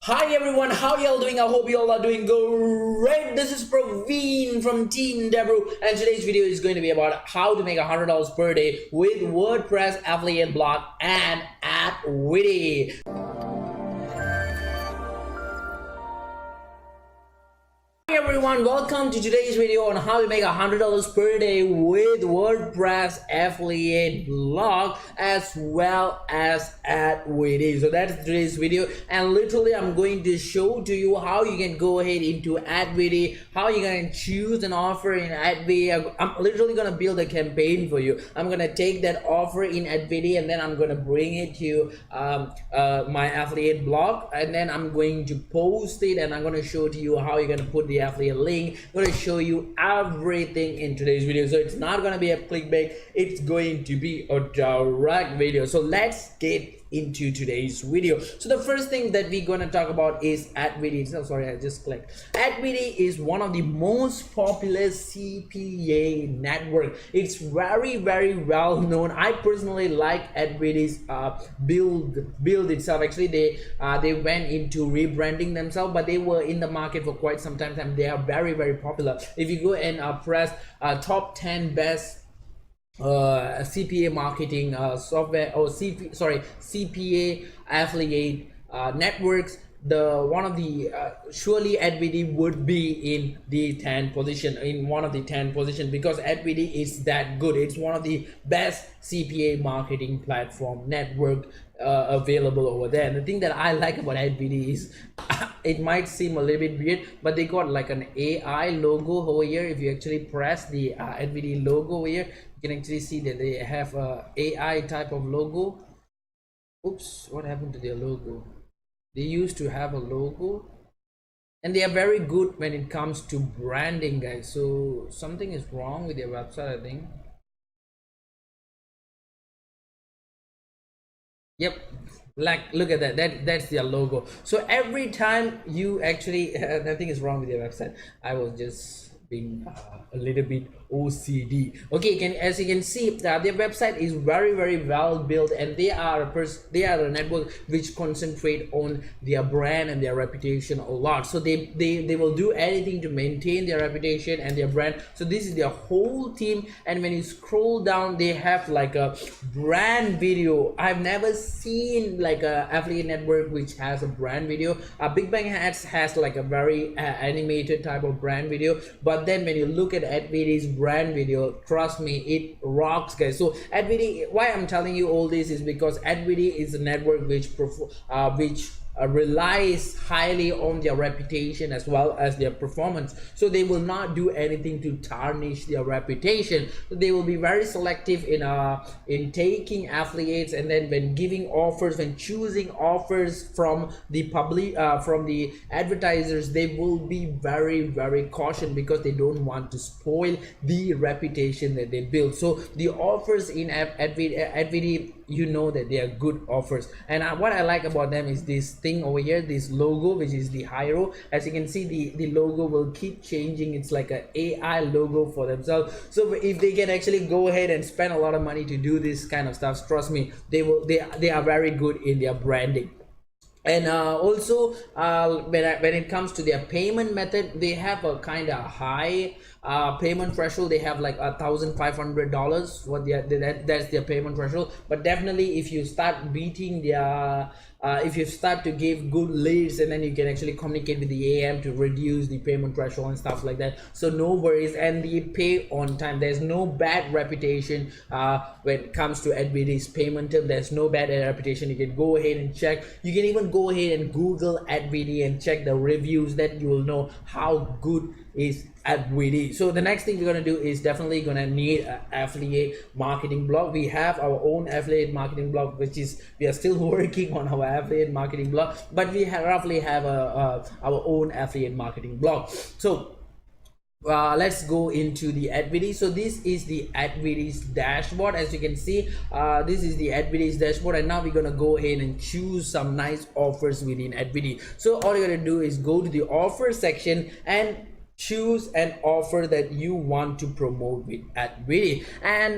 Hi everyone, how y'all doing? I hope y'all are doing great. This is Praveen from Team Debru, and today's video is going to be about how to make $100 per day with WordPress affiliate blog and AdWitty. Hi everyone, welcome to today's video on how to make $100 per day with WordPress affiliate blog as well as AdWitty. So that's today's video, and literally I'm going to show to you how you can go ahead into AdWitty, how you can choose an offer in AdWitty. I'm literally gonna build a campaign for you. I'm gonna take that offer in AdWitty and then I'm gonna bring it to my affiliate blog, and then I'm going to post it, and I'm gonna show to you how you're gonna put the affiliate link. I'm going to show you everything in today's video, so it's not going to be a clickbait, it's going to be a direct video. So let's get into today's video. So the first thing that we're going to talk about is AdWitty. So sorry, I just clicked. AdWitty is one of the most popular CPA network. It's very well known. I personally like AdWitty's build itself. Actually they went into rebranding themselves, but they were in the market for quite some time and they are very popular. If you go and press top 10 best CPA marketing software, or CPA affiliate networks, one of the surely AdWitty would be in the 10th position, in one of the 10 position, because AdWitty is that good. It's one of the best CPA marketing platform network available over there. And the thing that I like about AdWitty is it might seem a little bit weird, but they got like an AI logo over here. If you actually press the AdWitty logo over here, you can actually see that they have a AI type of logo. Oops, what happened to their logo? They used to have a logo, and they are very good when it comes to branding, guys. So something is wrong with their website, I think. Yep, like look at that's their logo. So every time you actually nothing is wrong with your website. I was just being a little bit OCD. Okay, as you can see, their website is very well built, and they are a network which concentrate on their brand and their reputation a lot. So they will do anything to maintain their reputation and their brand. So this is their whole team, and when you scroll down, they have like a brand video. I've never seen like a affiliate network which has a brand video. Big Bang Ads has like a very animated type of brand video, but then when you look at AdWitty's brand video, trust me, it rocks, guys. So AdWitty, why I'm telling you all this is because AdWitty is a network which relies highly on their reputation as well as their performance. So they will not do anything to tarnish their reputation. They will be very selective in taking affiliates, and then when giving offers, when choosing offers from the public from the advertisers, they will be very cautious because they don't want to spoil the reputation that they build. So the offers in AdWitty, you know that they are good offers. And what I like about them is this thing over here, this logo, which is the hero. As you can see, the logo will keep changing. It's like an AI logo for themselves. So if they can actually go ahead and spend a lot of money to do this kind of stuff, trust me, they are very good in their branding. And also when it comes to their payment method, they have a kind of high payment threshold. They have like $1,500. That's their payment threshold. But definitely if you start beating their if you start to give good leads, and then you can actually communicate with the AM to reduce the payment threshold and stuff like that. So no worries, and they pay on time. There's no bad reputation when it comes to AdWitty's payment term. There's no bad reputation. You can go ahead and check. You can even go ahead and Google AdWitty and check the reviews, that you will know how good is AdWitty. So the next thing we're gonna do is definitely gonna need an affiliate marketing blog. We have our own affiliate marketing blog, which is, we are still working on our affiliate marketing blog, but we roughly have our own affiliate marketing blog. So let's go into the AdWitty. So this is the AdWitty's dashboard. As you can see, this is the AdWitty's dashboard, and now we're gonna go ahead and choose some nice offers within AdWitty. So all you're gonna do is go to the offer section, and choose an offer that you want to promote with AdViddy. And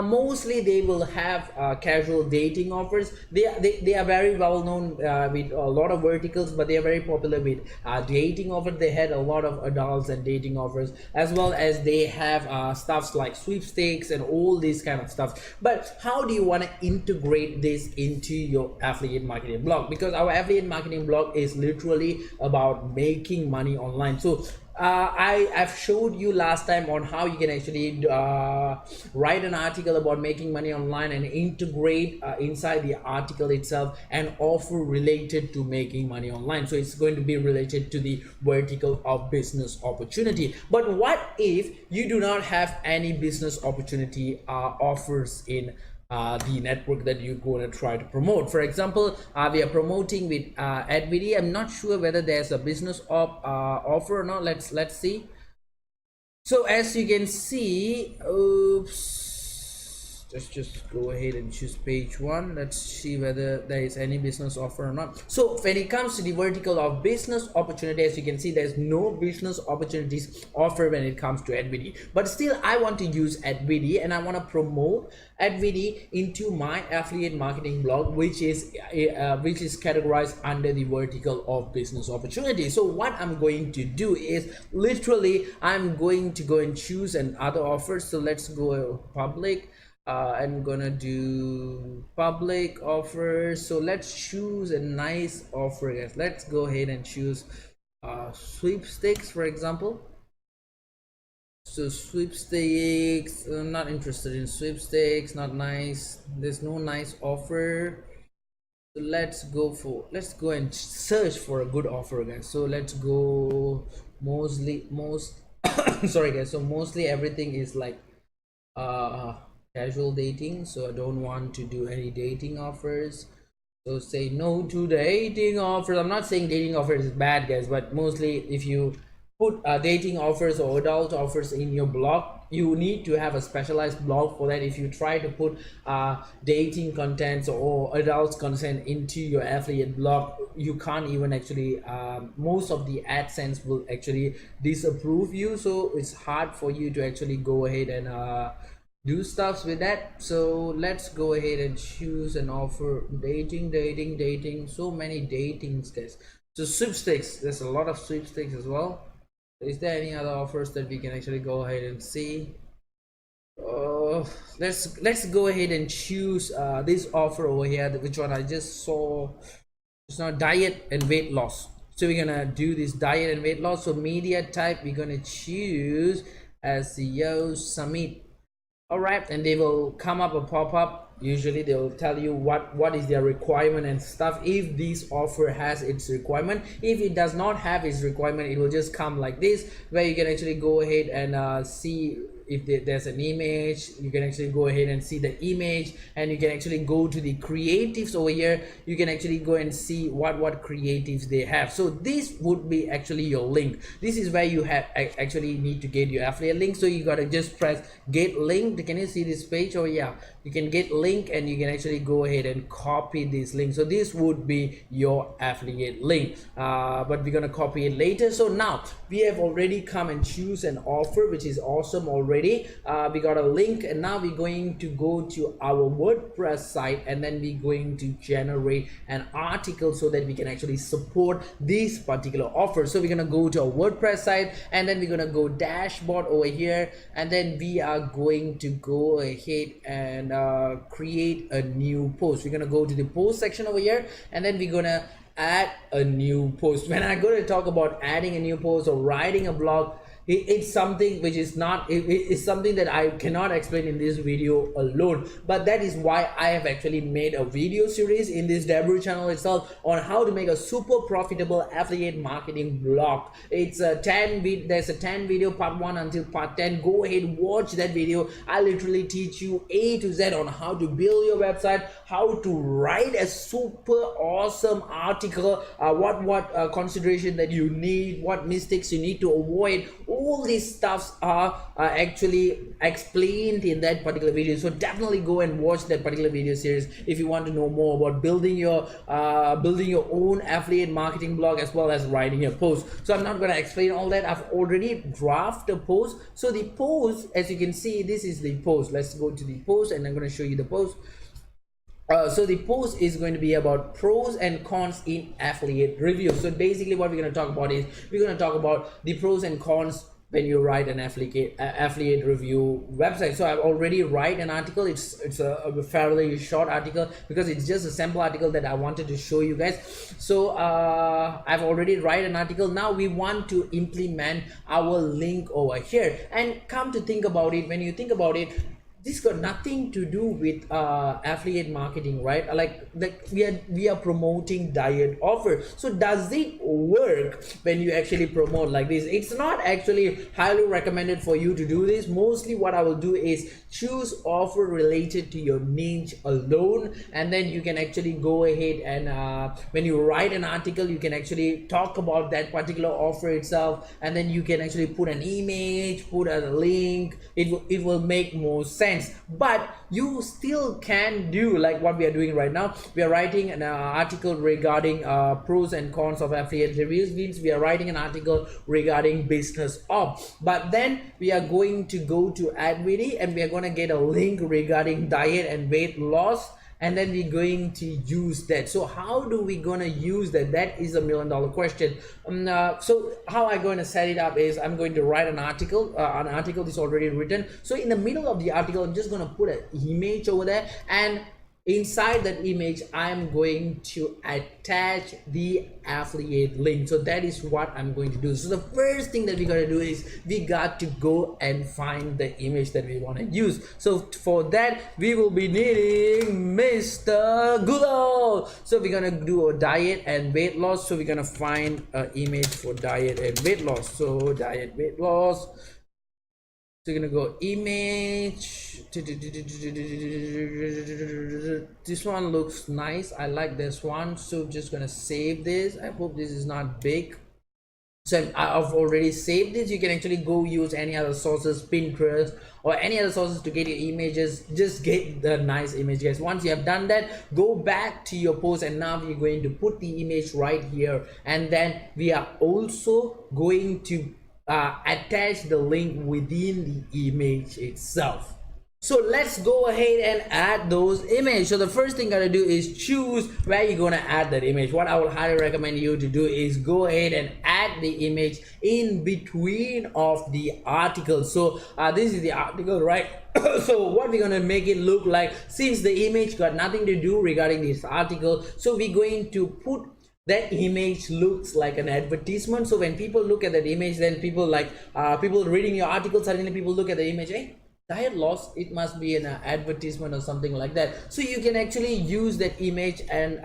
mostly they will have casual dating offers. They are very well known with a lot of verticals, but they are very popular with dating offers. They had a lot of adults and dating offers, as well as they have stuffs like sweepstakes and all these kind of stuff. But how do you want to integrate this into your affiliate marketing blog? Because our affiliate marketing blog is literally about making money online. So I've showed you last time on how you can actually write an article about making money online and integrate inside the article itself an offer related to making money online. So it's going to be related to the vertical of business opportunity. But what if you do not have any business opportunity offers in the network that you're going to try to promote? For example, we are promoting with AdViddy. I'm not sure whether there's a business offer or not. Let's see. So as you can see, oops, let's just go ahead and choose page 1. Let's see whether there is any business offer or not. So when it comes to the vertical of business opportunity, as you can see, there's no business opportunities offer when it comes to AdViddy. But still, I want to use AdViddy and I want to promote AdViddy into my affiliate marketing blog, which is categorized under the vertical of business opportunity. So what I'm going to do is literally I'm going to go and choose another offer. So let's go public. I'm gonna do public offers. So let's choose a nice offer, guys. Let's go ahead and choose sweepstakes, for example. So sweepstakes, I'm not interested in sweepstakes, not nice. There's no nice offer. So let's go and search for a good offer, guys. So let's go sorry guys, so mostly everything is like casual dating, so I don't want to do any dating offers. So say no to dating offers. I'm not saying dating offers is bad, guys, but mostly if you put dating offers or adult offers in your blog, you need to have a specialized blog for that. If you try to put dating contents or adult content into your affiliate blog, you can't even actually most of the AdSense will actually disapprove you, so it's hard for you to actually go ahead and do stuffs with that. So let's go ahead and choose an offer. Dating, so many datings, guys. So sweepstakes, there's a lot of sweepstakes as well. Is there any other offers that we can actually go ahead and see? Let's go ahead and choose this offer over here, which one I just saw. It's not diet and weight loss. So we're gonna do this diet and weight loss. So media type, we're gonna choose SEO Summit. All right, and they will come up or pop up. Usually they will tell you what is their requirement and stuff. If this offer has its requirement, if it does not have its requirement, it will just come like this, where you can actually go ahead and see if there's an image. You can actually go ahead and see the image, and you can actually go to the creatives over here. You can actually go and see what creatives they have. So this would be actually your link. This is where you have actually need to get your affiliate link. So you got to just press get link. Can you see this page? Oh yeah, you can get link, and you can actually go ahead and copy this link. So this would be your affiliate link, but we're gonna copy it later. So now we have already come and choose an offer, which is awesome already. We got a link, and now we're going to go to our WordPress site, and then we're going to generate an article so that we can actually support this particular offer. So we're gonna go to our WordPress site, and then we're gonna go dashboard over here, and then we are going to go ahead and create a new post. We're gonna go to the post section over here, and then we're gonna add a new post. When I go to talk about adding a new post or writing a blog, it's something which is not, it's something that I cannot explain in this video alone. But that is why I have actually made a video series in this Debut channel itself on how to make a super profitable affiliate marketing blog. It's a 10 there's a 10 video, part 1 until part 10. Go ahead, watch that video. I literally teach you A to Z on how to build your website, how to write a super awesome article, what consideration that you need, what mistakes you need to avoid. all these stuffs are actually explained in that particular video. So definitely go and watch that particular video series if you want to know more about building your own affiliate marketing blog as well as writing your post. So I'm not going to explain all that. I've already drafted a post. So the post, as you can see, this is the post. Let's go to the post and I'm going to show you the post. So the post is going to be about pros and cons in affiliate review. So basically what we're going to talk about is we're going to talk about the pros and cons when you write an affiliate review website. So I've already write an article. It's a fairly short article because it's just a sample article that I wanted to show you guys. So I've already write an article. Now we want to implement our link over here, and come to think about it, when you think about it, this got nothing to do with affiliate marketing, right? Like we are promoting diet offer. So does it work when you actually promote like this? It's not actually highly recommended for you to do this. Mostly what I will do is choose offer related to your niche alone, and then you can actually go ahead and when you write an article, you can actually talk about that particular offer itself, and then you can actually put an image, put a link. It will make more sense. But you still can do like what we are doing right now. We are writing an article regarding pros and cons of affiliate reviews. Means we are writing an article regarding business op, but then we are going to go to AdWitty and we are going to get a link regarding diet and weight loss, and then we're going to use that. So how do we gonna use that? That is $1 million question. So how I'm going to set it up is I'm going to write an article. An article is already written. So in the middle of the article, I'm just gonna put an image over there, and inside that image I'm going to attach the affiliate link. So that is what I'm going to do. So the first thing that we got to do is we got to go and find the image that we want to use. So for that we will be needing Mr. Google. So we're gonna do a diet and weight loss. So we're gonna find an image for diet and weight loss. So diet, weight loss. So you're gonna go image. This one looks nice. I like this one. So just gonna save this. I hope this is not big. So I've already saved this. You can actually go use any other sources, Pinterest or any other sources to get your images. Just get the nice image, guys. Once you have done that, go back to your post, and now we're going to put the image right here, and then we are also going to attach the link within the image itself. So let's go ahead and add those images. So the first thing gotta do is choose where you're gonna add that image. What I would highly recommend you to do is go ahead and add the image in between of the article. So this is the article, right? So what we're gonna make it look like, since the image got nothing to do regarding this article, so we're going to put that image looks like an advertisement. So when people look at that image, then people like people reading your article, suddenly people look at the image, hey, diet loss, it must be an advertisement or something like that. So you can actually use that image and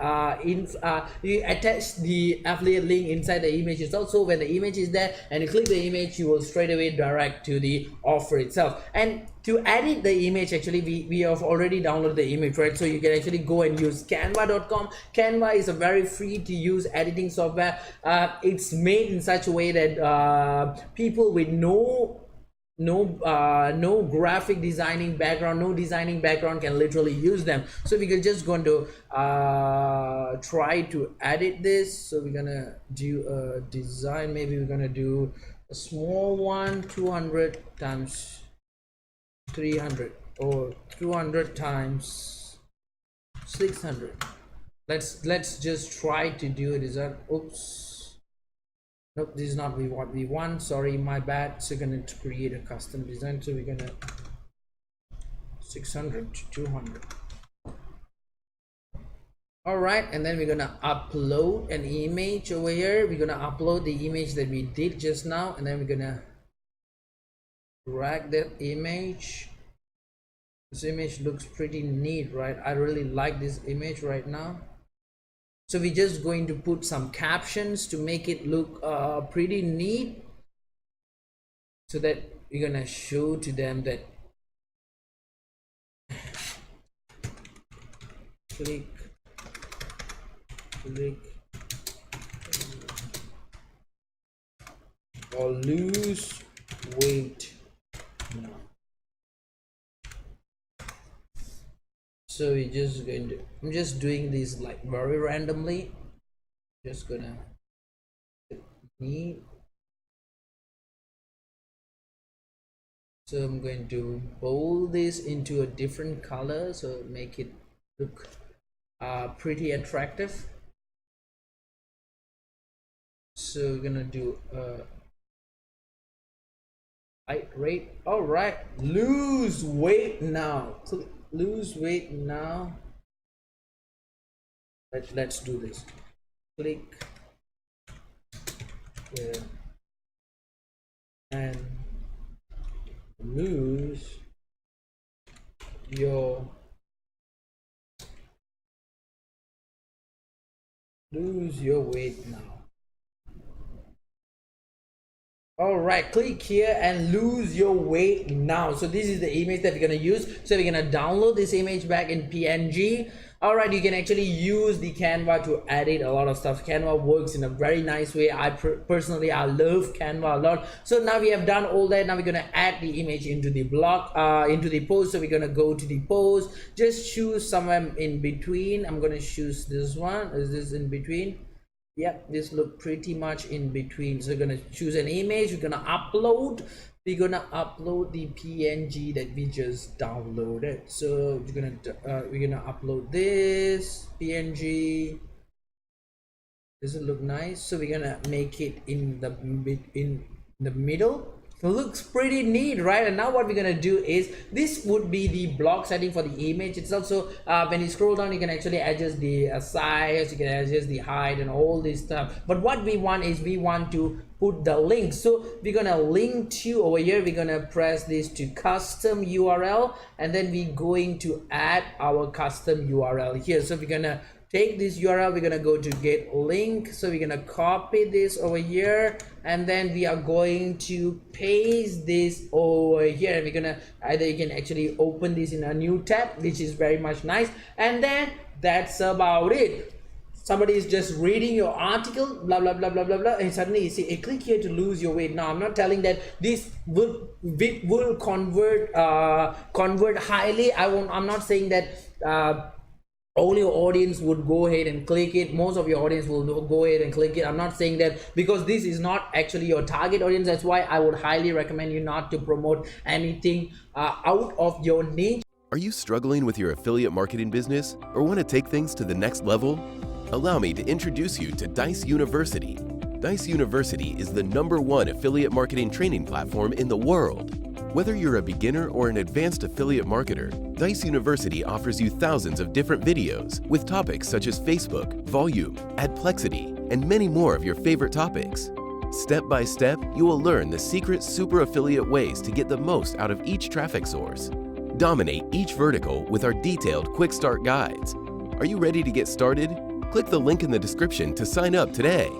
you attach the affiliate link inside the image itself. So when the image is there and you click the image, you will straight away direct to the offer itself. And to edit the image, actually we have already downloaded the image, right? So you can actually go and use canva.com. Canva is a very free to use editing software. It's made in such a way that people with no graphic designing background, no designing background can literally use them. So we're just going to try to edit this. So we're gonna do a design. Maybe we're gonna do a small one, 200 times 300 or 200 times 600. Let's just try to do a design. Oops. Nope, this is not what we want. Sorry, my bad. So we're gonna create a custom design. So we're gonna 600 to 200. All right, and then we're gonna upload an image over here. We're gonna upload the image that we did just now, and then we're gonna drag that image. This image looks pretty neat, right? I really like this image right now. So we're just going to put some captions to make it look pretty neat, so that we're gonna show to them that click or lose weight now. So we're just going to, I'm just doing this like very randomly. Just gonna need. So I'm going to bold this into a different color, so make it look pretty attractive. So we're gonna do height rate. All right, lose weight now. Lose weight now. Let's do this. Click here and lose your weight now. All right, click here and lose your weight now. So this is the image that we're going to use. So we're going to download this image back in PNG. All right, you can actually use the Canva to edit a lot of stuff. Canva works in a very nice way. Personally, I love Canva a lot. So now we have done all that. Now we're going to add the image into the block, into the post. So we're going to go to the post, just choose somewhere in between. I'm going to choose this one. Is this in between? Yep, this look pretty much in between. So we're gonna choose an image, we're gonna upload the PNG that we just downloaded. So we're gonna upload this PNG. Does it look nice? So we're gonna make it in the middle. It looks pretty neat, right? And now what we're gonna do is, this would be the block setting for the image. It's also when you scroll down, you can actually adjust the size, you can adjust the height and all this stuff. But what we want is, we want to put the link. So we're gonna link to over here. We're gonna press this to custom URL, and then we're going to add our custom URL here. So we're gonna take this URL, we're gonna go to get link. So we're gonna copy this over here, and then we are going to paste this over here. And we're gonna, either you can actually open this in a new tab, which is very much nice. And then that's about it. Somebody is just reading your article, blah blah blah blah blah blah, and suddenly you see a click here to lose your weight. Now I'm not telling that this will convert highly. I'm not saying that all your audience would go ahead and click it. Most of your audience will go ahead and click it. I'm not saying that, because this is not actually your target audience. That's why I would highly recommend you not to promote anything out of your niche. Are you struggling with your affiliate marketing business or want to take things to the next level? Allow me to introduce you to Dijs University. Dijs University is the #1 affiliate marketing training platform in the world. Whether you're a beginner or an advanced affiliate marketer, Dijs University offers you thousands of different videos with topics such as Facebook, volume, adplexity, and many more of your favorite topics. Step by step, you will learn the secret super affiliate ways to get the most out of each traffic source. Dominate each vertical with our detailed quick start guides. Are you ready to get started? Click the link in the description to sign up today.